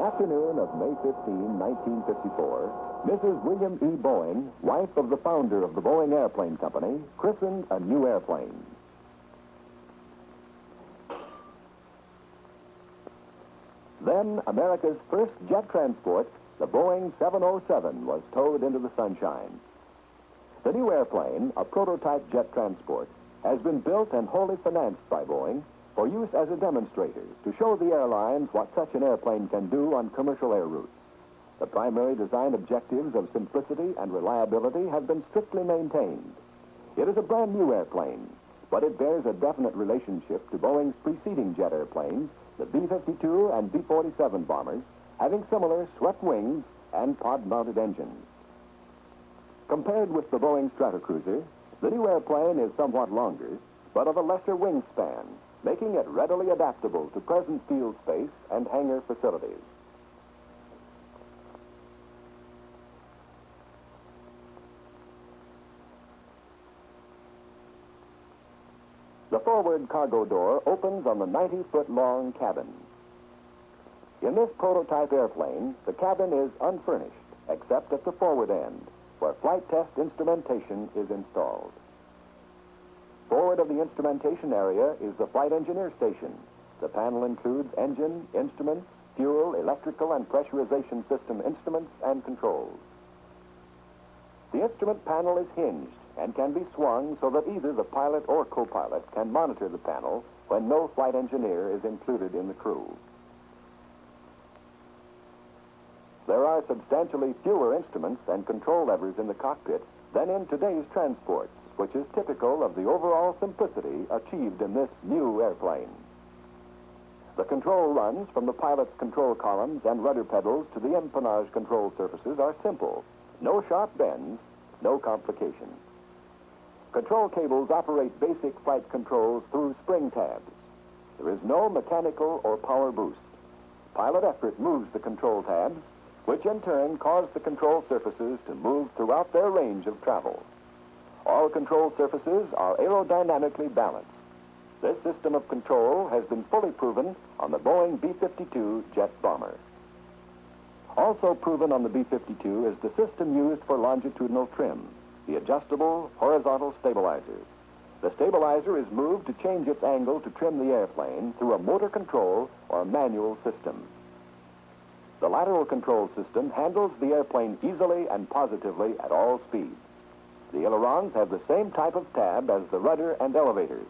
afternoon of May 15, 1954, Mrs. William E. Boeing, wife of the founder of the Boeing Airplane Company, christened a new airplane. Then, America's first jet transport, the Boeing 707, was towed into the sunshine. The new airplane, a prototype jet transport, has been built and wholly financed by Boeing for use as a demonstrator to show the airlines what such an airplane can do on commercial air routes. The primary design objectives of simplicity and reliability have been strictly maintained. It is a brand new airplane, but it bears a definite relationship to Boeing's preceding jet airplanes, the B-52 and B-47 bombers, having similar swept wings and pod-mounted engines. Compared with the Boeing Stratocruiser, the new airplane is somewhat longer, but of a lesser wingspan, making it readily adaptable to present field space and hangar facilities. The forward cargo door opens on the 90-foot-long cabin. In this prototype airplane, the cabin is unfurnished, except at the forward end, where flight test instrumentation is installed. Forward of the instrumentation area is the flight engineer station. The panel includes engine, instruments, fuel, electrical, and pressurization system instruments and controls. The instrument panel is hinged and can be swung so that either the pilot or co-pilot can monitor the panel when no flight engineer is included in the crew. There are substantially fewer instruments and control levers in the cockpit than in today's transports, which is typical of the overall simplicity achieved in this new airplane. The control runs from the pilot's control columns and rudder pedals to the empennage control surfaces are simple. No sharp bends, no complications. Control cables operate basic flight controls through spring tabs. There is no mechanical or power boost. Pilot effort moves the control tabs, which in turn cause the control surfaces to move throughout their range of travel. All control surfaces are aerodynamically balanced. This system of control has been fully proven on the Boeing B-52 jet bomber. Also proven on the B-52 is the system used for longitudinal trim, the adjustable horizontal stabilizer. The stabilizer is moved to change its angle to trim the airplane through a motor control or manual system. The lateral control system handles the airplane easily and positively at all speeds. The ailerons have the same type of tab as the rudder and elevators.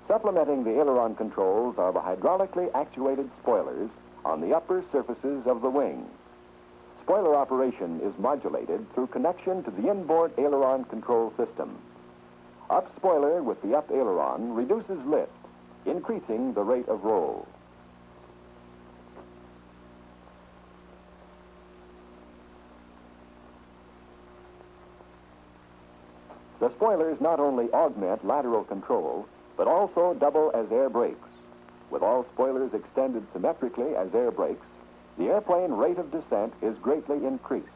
Supplementing the aileron controls are the hydraulically actuated spoilers on the upper surfaces of the wing. Spoiler operation is modulated through connection to the inboard aileron control system. Up spoiler with the up aileron reduces lift, increasing the rate of roll. The spoilers not only augment lateral control, but also double as air brakes. With all spoilers extended symmetrically as air brakes, the airplane rate of descent is greatly increased.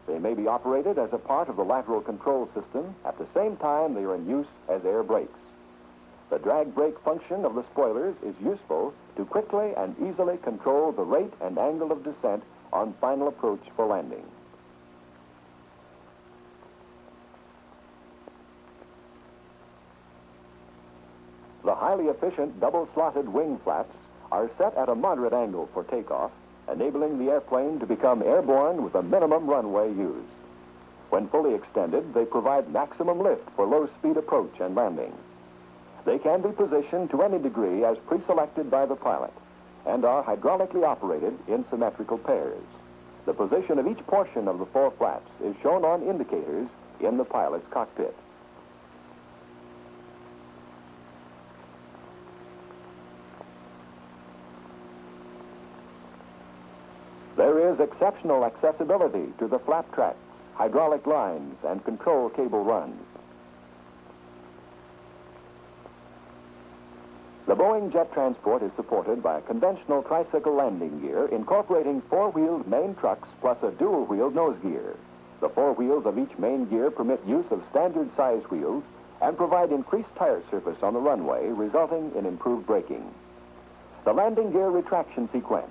They may be operated as a part of the lateral control system at the same time they are in use as air brakes. The drag brake function of the spoilers is useful to quickly and easily control the rate and angle of descent on final approach for landing. The highly efficient double-slotted wing flaps are set at a moderate angle for takeoff, enabling the airplane to become airborne with a minimum runway used. When fully extended, they provide maximum lift for low-speed approach and landing. They can be positioned to any degree as pre-selected by the pilot and are hydraulically operated in symmetrical pairs. The position of each portion of the four flaps is shown on indicators in the pilot's cockpit. There is exceptional accessibility to the flap tracks, hydraulic lines, and control cable runs. The Boeing jet transport is supported by a conventional tricycle landing gear incorporating four-wheeled main trucks plus a dual-wheeled nose gear. The four wheels of each main gear permit use of standard size wheels and provide increased tire surface on the runway, resulting in improved braking. The landing gear retraction sequence.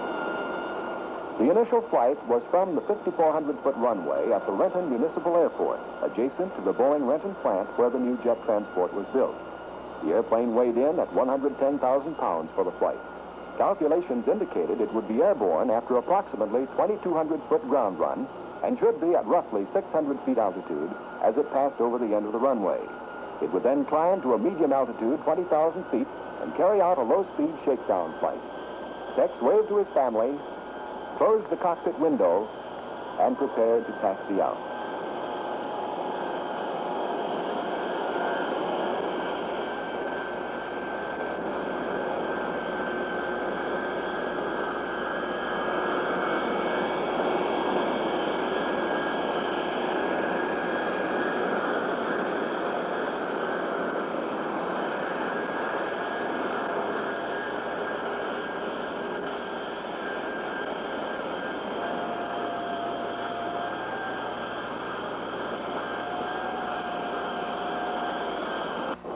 The initial flight was from the 5,400-foot runway at the Renton Municipal Airport, adjacent to the Boeing Renton plant where the new jet transport was built. The airplane weighed in at 110,000 pounds for the flight. Calculations indicated it would be airborne after approximately 2,200-foot ground run and should be at roughly 600 feet altitude as it passed over the end of the runway. It would then climb to a medium altitude, 20,000 feet, and carry out a low-speed shakedown flight. Tex waved to his family, closed the cockpit window, and prepared to taxi out.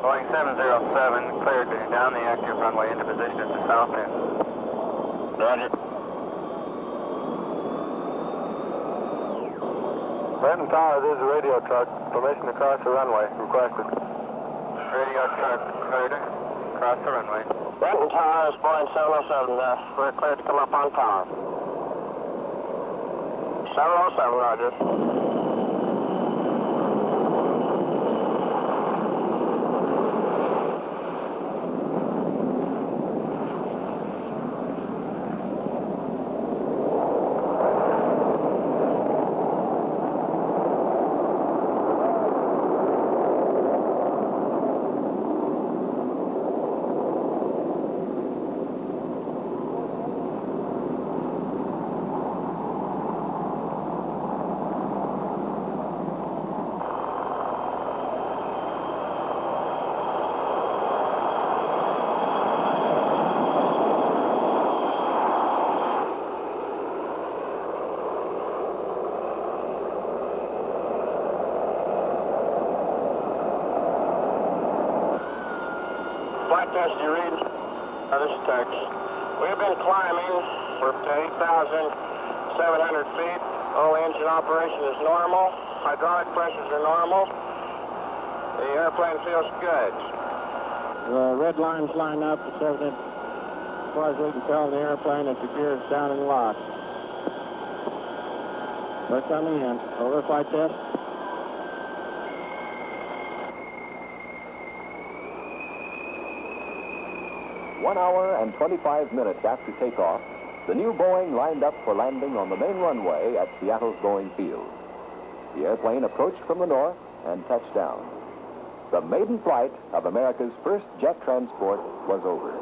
Boeing 707, cleared to down the active runway into position at the south end. Roger. Renton Tower, this is a radio truck. Permission to cross the runway requested. Radio truck cleared to cross the runway. Renton Tower is Boeing 707. We're cleared to come up on tower. 707, roger. Flight test, you read? This is Tex. We've been climbing for 8,700 feet. All engine operation is normal. Hydraulic pressures are normal. The airplane feels good. The red lines line up so that as far as we can tell the airplane that the gear is down and locked. We're coming in. Over, flight test. One hour and 25 minutes after takeoff, the new Boeing lined up for landing on the main runway at Seattle's Boeing Field. The airplane approached from the north and touched down. The maiden flight of America's first jet transport was over.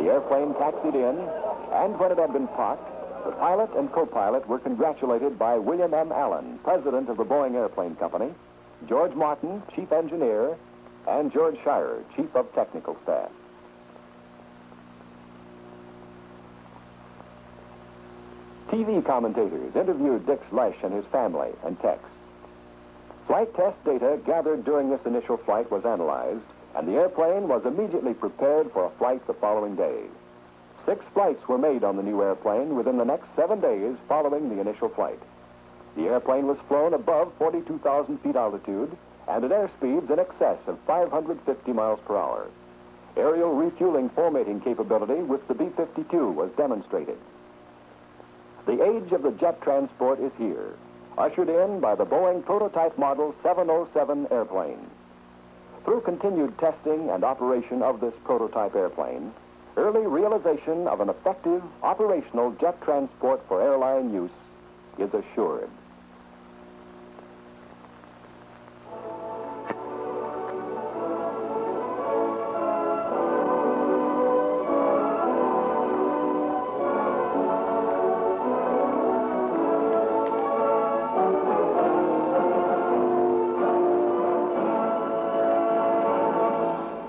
The airplane taxied in, and when it had been parked, the pilot and co-pilot were congratulated by William M. Allen, president of the Boeing Airplane Company, George Martin, chief engineer, and George Shirer, chief of technical staff. TV commentators interviewed Dick Slush and his family and Tex. Flight test data gathered during this initial flight was analyzed, and the airplane was immediately prepared for a flight the following day. 6 flights were made on the new airplane within the next 7 days following the initial flight. The airplane was flown above 42,000 feet altitude and at airspeeds in excess of 550 miles per hour. Aerial refueling formating capability with the B-52 was demonstrated. The age of the jet transport is here, ushered in by the Boeing prototype model 707 airplane. Through continued testing and operation of this prototype airplane, early realization of an effective operational jet transport for airline use is assured.